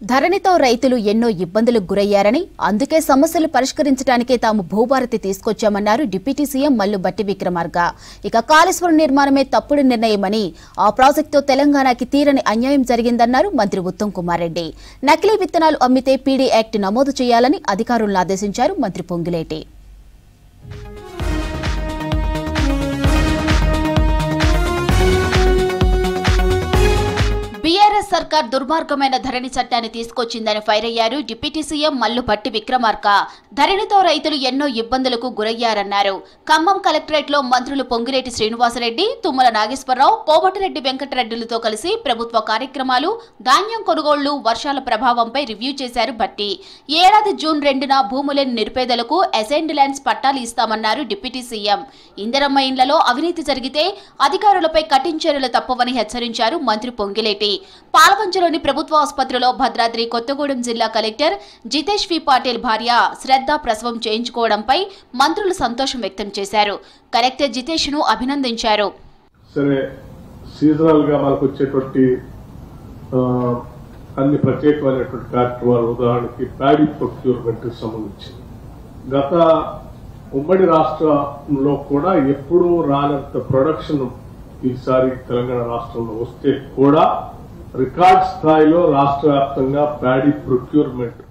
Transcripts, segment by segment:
ధరణితో రైతులు ఎన్నో ఇబ్బందులకు గురయ్యారని అందుకే సమస్యలు పరిష్కరించడానికే తాము భూభారతి తీసుకొచ్చామన్నారు డిప్యూటీ సీఎం మల్లు బట్టి విక్రమార్క. ఇక కాళేశ్వరం నిర్మాణమే తప్పుడు నిర్ణయమని ఆ ప్రాజెక్టుతో తెలంగాణకి తీరని అన్యాయం జరిగిందన్నారు మంత్రి ఉత్తమ్ కుమార్ రెడ్డి. నకిలీ విత్తనాలు అమ్మితే పీడీ యాక్ట్ నమోదు చేయాలని అధికారులను ఆదేశించారు మంత్రి పొంగులేటి. బీఆర్ఎస్ సర్కార్ దుర్మార్గమైన ధరణి చట్టాన్ని తీసుకొచ్చిందని ఫైర్ అయ్యారు డిప్యూటీ సీఎం మల్లు బట్టి విక్రమార్క. ధరణితో రైతులు ఎన్నో ఇబ్బందులకు గురయ్యారన్నారు. ఖమ్మం కలెక్టరేట్ లో మంత్రులు పొంగిరెడ్డి శ్రీనివాసరెడ్డి, తుమ్మల నాగేశ్వరరావు, కోమటిరెడ్డి వెంకటరెడ్డిలతో కలిసి ప్రభుత్వ కార్యక్రమాలు, ధాన్యం కొనుగోళ్లు, వర్షాల ప్రభావంపై రివ్యూ చేశారు బట్టి. ఏడాది జూన్ 2న భూములేని నిరుపేదలకు అసైన్డ్ ల్యాండ్స్ పట్టాలు ఇస్తామన్నారు డిప్యూటీ సీఎం. ఇందిరమ్మ ఇండ్లలో అవినీతి జరిగితే అధికారులపై కఠిన చర్యలు తప్పవని హెచ్చరించారు మంత్రి పొంగిలేటి. పాల్వంచలోని ప్రభుత్వ ఆసుపత్రిలో భద్రాద్రి కొత్తగూడెం జిల్లా కలెక్టర్ జితేష్ వి పాటిల్ భార్య శ్రద్ధ ప్రసవం చేయించుకోవడంపై మంత్రులు సంతోషం వ్యక్తం చేశారు. కలెక్టర్ జితేష్ ను అభినందించారు. సరే, సీజనల్ గా మనకు వచ్చేటువంటి అన్ని ప్రత్యేకమైనటువంటి కార్యక్రమాలు, ఉదాహరణకి ప్యాడీ ప్రొక్యూర్మెంట్ సంబంధించి గత ఉమ్మడి రాష్ట్రంలో కూడా ఎప్పుడూ రానంత ప్రొడక్షన్ ఈసారి తెలంగాణ రాష్ట్రంలో వస్తే కూడా రికార్డ్ స్థాయిలో రాష్ట్ర వ్యాప్తంగా ప్యాడీ ప్రొక్యూర్మెంట్.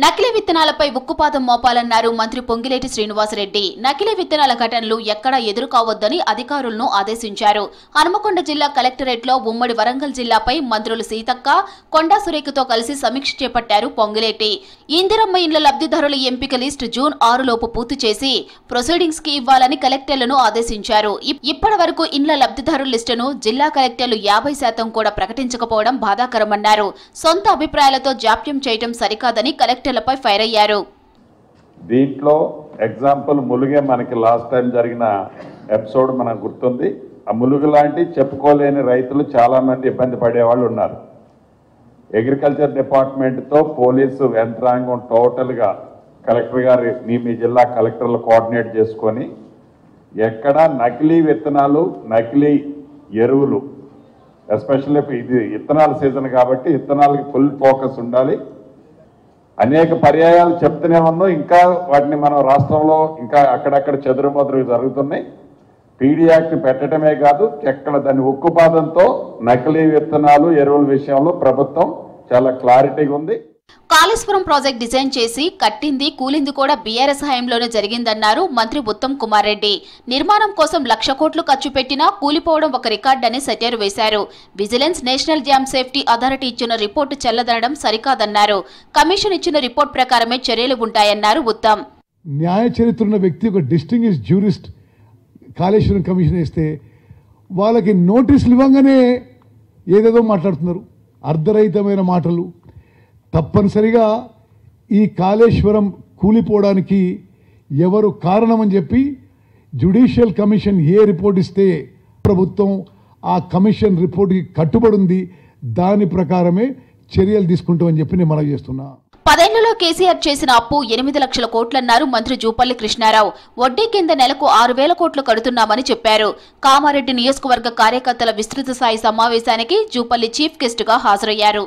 నకిలీ విత్తనాలపై ఉక్కుపాదం మోపాలన్నారు మంత్రి పొంగిలేటి శ్రీనివాసరెడ్డి. నకిలీ విత్తనాల ఘటనలు ఎక్కడా ఎదురు కావద్దని అధికారులను ఆదేశించారు. హనుమకొండ జిల్లా కలెక్టరేట్ లో ఉమ్మడి వరంగల్ జిల్లాపై మంత్రులు సీతక్క, కొండా సురేఖతో కలిసి సమీక్ష చేపట్టారు పొంగిలేటి. ఇందిరమ్మ ఇండ్ల లబ్ధిదారుల ఎంపిక లిస్టు జూన్ 6 లోపు పూర్తి చేసి ప్రొసీడింగ్స్ కి ఇవ్వాలని కలెక్టర్లను ఆదేశించారు. ఇప్పటి వరకు ఇండ్ల లబ్ధిదారుల లిస్టును జిల్లా కలెక్టర్లు 50% కూడా ప్రకటించకపోవడం బాధాకరమన్నారు. సొంత అభిప్రాయాలతో జాప్యం చేయడం సరికాదని కలెక్టర్లపై ఫైర్ అయ్యారు. దీంట్లో ఎగ్జాంపుల్ ములుగే మనకి లాస్ట్ టైం జరిగిన ఎపిసోడ్ మనకు గుర్తుంది. ఆ ములుగు లాంటి చెప్పుకోలేని రైతులు చాలా మంది ఇబ్బంది పడేవాళ్ళు ఉన్నారు. అగ్రికల్చర్ డిపార్ట్మెంట్తో పోలీసు యంత్రాంగం టోటల్గా కలెక్టర్ గారు మీ జిల్లా కలెక్టర్లు కోఆర్డినేట్ చేసుకొని ఎక్కడ నకిలీ విత్తనాలు, నకిలీ ఎరువులు, ఎస్పెషల్లీ ఇది విత్తనాల సీజన్ కాబట్టి విత్తనాలకి ఫుల్ ఫోకస్ ఉండాలి. అనేక పర్యాయాలు చెప్తూనే ఉన్నాం. ఇంకా వాటిని మనం రాష్ట్రంలో ఇంకా అక్కడక్కడ చెదురుమదురు జరుగుతున్నాయి. పీడీ యాక్ట్ పెట్టడమే కాదు, ఎక్కడ దాని ఉక్కుపాదంతో నకిలీ విత్తనాలు, ఎరువుల విషయంలో ప్రభుత్వం చాలా క్లారిటీగా ఉంది. కాళేశ్వరం ప్రాజెక్ట్ డిజైన్ చేసి కట్టింది, కూలింది కూడా బీఆర్ఎస్ హయాంలోనే జరిగిందన్నారు మంత్రి ఉత్తమ్ కుమార్ రెడ్డి. నిర్మాణం కోసం 1,00,000 కోట్లు ఖర్చు పెట్టినా కూలిపోవడం ఒక రికార్డని సెటైర్ వేశారు. Vigilance, national dam safety authority ఇచ్చిన రిపోర్టు చెల్లదనడం సరికాదన్నారు. కమిషన్ ఇచ్చిన రిపోర్ట్ ప్రకారమే చర్యలు ఉంటాయన్నారు ఉత్తమ్. న్యాయ చరిత్ర ఉన్న వ్యక్తి, ఒక డిస్టింగ్విష్డ్ జ్యూరిస్ట్ కాళేశ్వరం కమిషన్ వేస్తే వాళ్ళకి నోటీసులు ఇవ్వగానే ఏదేదో మాట్లాడుతున్నారు, అర్ధరహితమైన మాటలు. తప్పనిసరిగా ఈ కాళేశ్వరం కూలిపోవడానికి ఎవరు కారణమని చెప్పి జ్యుడిషియల్ కమిషన్ ఏ రిపోర్ట్ ఇస్తే ప్రభుత్వం ఆ కమిషన్ రిపోర్ట్కి కట్టుబడి ఉంది, దాని ప్రకారమే చర్యలు తీసుకుంటామని చెప్పి నేను మనవి చేస్తున్నా. 10 ఏళ్లలో కేసీఆర్ చేసిన అప్పు 8 లక్షల కోట్లన్నారు మంత్రి జూపల్లి కృష్ణారావు. వడ్డీ కింద నెలకు 6,000 కోట్లు కడుతున్నామని చెప్పారు. కామారెడ్డి నియోజకవర్గ కార్యకర్తల విస్తృత స్థాయి సమావేశానికి జూపల్లి చీఫ్ గెస్ట్ గా హాజరయ్యారు.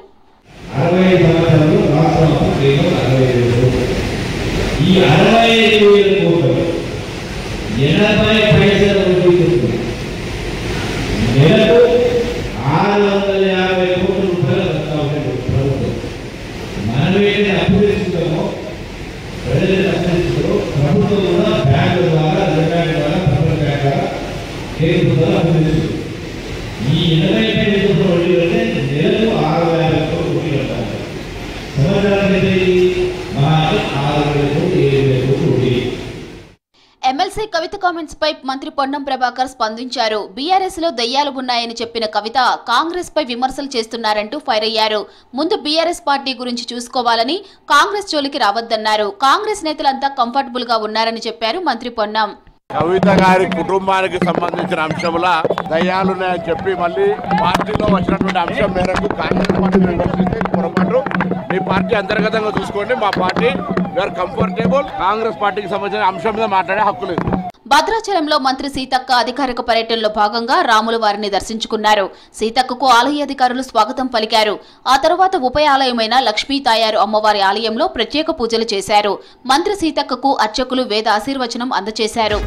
ఎమ్మెల్సీ కవిత కామెంట్స్ పై మంత్రి పొన్నం ప్రభాకర్ స్పందించారు. బీఆర్ఎస్ లో దయ్యాలు ఉన్నాయని చెప్పిన కవిత కాంగ్రెస్ పై విమర్శలు చేస్తున్నారంటూ ఫైర్ అయ్యారు. ముందు బీఆర్ఎస్ పార్టీ గురించి చూసుకోవాలని, కాంగ్రెస్ జోలికి రావద్దన్నారు. కాంగ్రెస్ నేతలంతా కంఫర్టబుల్ గా ఉన్నారని చెప్పారు మంత్రి పొన్నం. కవిత గారి కుటుంబానికి సంబంధించిన అంశంలో దయ్యాలున్నాయని చెప్పి మళ్ళీ పార్టీలో వచ్చినటువంటి అంశం మేరకు కాంగ్రెస్ పార్టీ విమర్శిస్తే పొరపాటు. మీ పార్టీ అంతర్గతంగా చూసుకోండి. మా పార్టీ వేర్ కంఫర్టబుల్. కాంగ్రెస్ పార్టీకి సంబంధించిన అంశం మీద మాట్లాడే హక్కు లేదు. భద్రాచలంలో మంత్రి సీతక్క అధికారిక పర్యటనలో భాగంగా రాముల వారిని దర్శించుకున్నారు. సీతక్కకు ఆలయ అధికారులు స్వాగతం పలికారు. ఆ తర్వాత ఉప ఆలయమైన లక్ష్మీ తాయారు అమ్మవారి ఆలయంలో ప్రత్యేక పూజలు చేశారు. మంత్రి సీతక్కకు అర్చకులు వేద ఆశీర్వచనం అందజేశారు.